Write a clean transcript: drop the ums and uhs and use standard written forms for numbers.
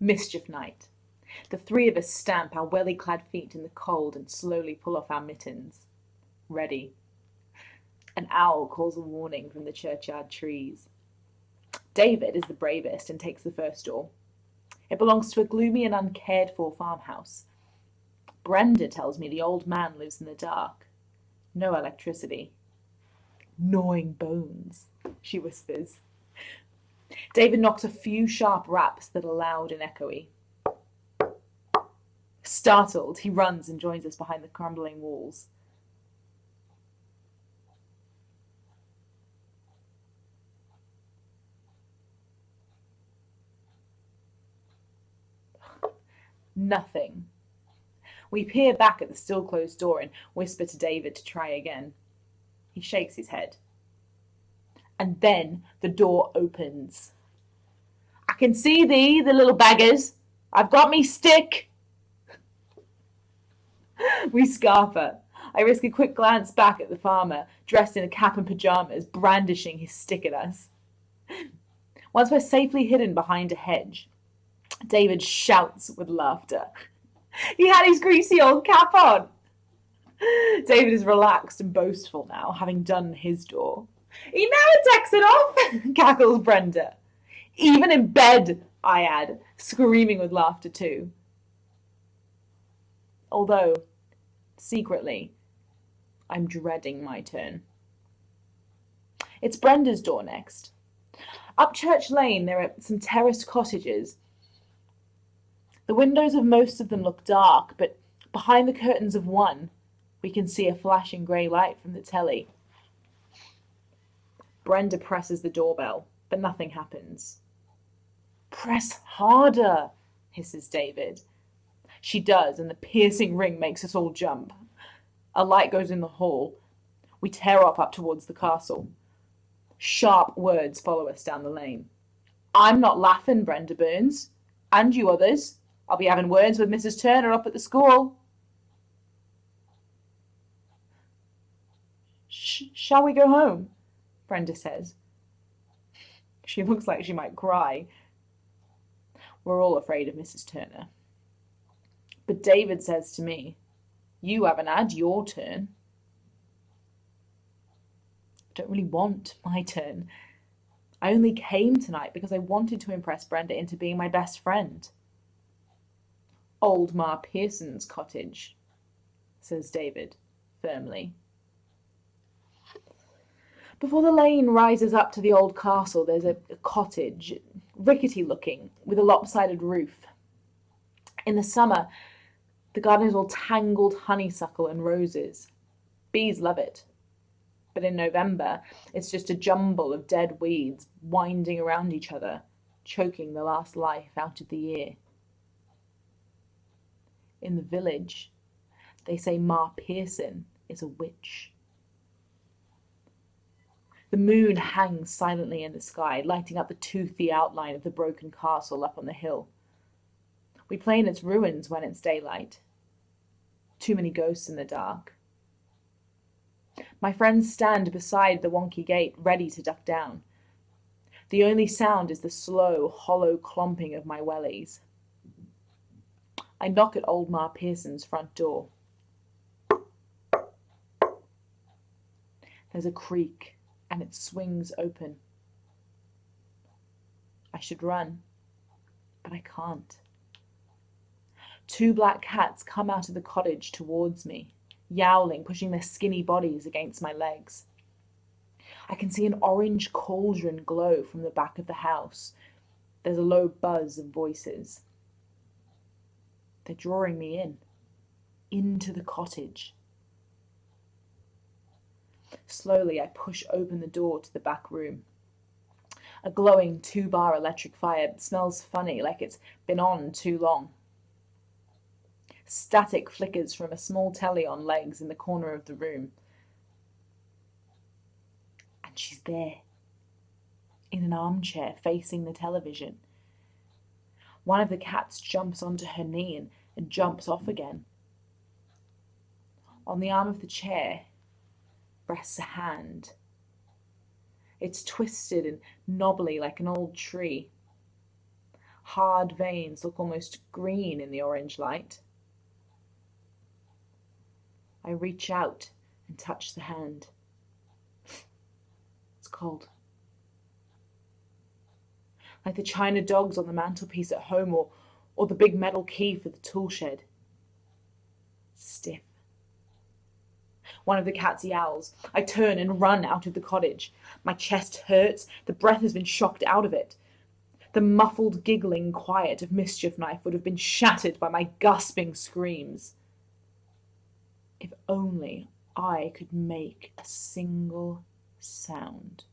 Mischief Night. The three of us stamp our welly-clad feet in the cold and slowly pull off our mittens. Ready. An owl calls a warning from the churchyard trees. David is the bravest and takes the first door. It belongs to a gloomy and uncared-for farmhouse. Brenda tells me the old man lives in the dark. No electricity. Gnawing bones, she whispers. David knocks a few sharp raps that are loud and echoey. Startled, he runs and joins us behind the crumbling walls. Nothing. We peer back at the still closed door and whisper to David to try again. He shakes his head. And then the door opens. I can see thee, the little beggars. I've got me stick. We scarper. I risk a quick glance back at the farmer, dressed in a cap and pajamas, brandishing his stick at us. Once we're safely hidden behind a hedge, David shouts with laughter. He had his greasy old cap on. David is relaxed and boastful now, having done his door. He never takes it off, cackles Brenda. Even in bed, I add, screaming with laughter too. Although, secretly, I'm dreading my turn. It's Brenda's door next. Up Church Lane there are some terraced cottages. The windows of most of them look dark, but behind the curtains of one, we can see a flashing grey light from the telly. Brenda presses the doorbell, but nothing happens. Press harder, hisses David. She does, and the piercing ring makes us all jump. A light goes in the hall. We tear off up towards the castle. Sharp words follow us down the lane. I'm not laughing, Brenda Burns. And you others. I'll be having words with Mrs. Turner up at the school. Shall we go home? Brenda says. She looks like she might cry. We're all afraid of Mrs. Turner. But David says to me, you haven't had your turn. I don't really want my turn. I only came tonight because I wanted to impress Brenda into being my best friend. Old Ma Pearson's cottage, says David, firmly. Before the lane rises up to the old castle, there's a cottage, rickety looking, with a lopsided roof. In the summer, the garden is all tangled honeysuckle and roses. Bees love it. But in November, it's just a jumble of dead weeds winding around each other, choking the last life out of the year. In the village, they say Ma Pearson is a witch. The moon hangs silently in the sky, lighting up the toothy outline of the broken castle up on the hill. We play in its ruins when it's daylight. Too many ghosts in the dark. My friends stand beside the wonky gate, ready to duck down. The only sound is the slow, hollow clomping of my wellies. I knock at old Ma Pearson's front door. There's a creak, and it swings open. I should run, but I can't. Two black cats come out of the cottage towards me, yowling, pushing their skinny bodies against my legs. I can see an orange cauldron glow from the back of the house. There's a low buzz of voices. They're drawing me into the cottage. Slowly, I push open the door to the back room. A glowing 2-bar electric fire smells funny, like it's been on too long. Static flickers from a small telly on legs in the corner of the room. And she's there, in an armchair facing the television. One of the cats jumps onto her knee and jumps off again. On the arm of the chair rests a hand. It's twisted and knobbly like an old tree. Hard veins look almost green in the orange light. I reach out and touch the hand. It's cold. Like the china dogs on the mantelpiece at home, or the big metal key for the tool shed. Stiff. One of the cats yowls. I turn and run out of the cottage. My chest hurts. The breath has been shocked out of it. The muffled, giggling quiet of Mischief Night would have been shattered by my gasping screams. If only I could make a single sound.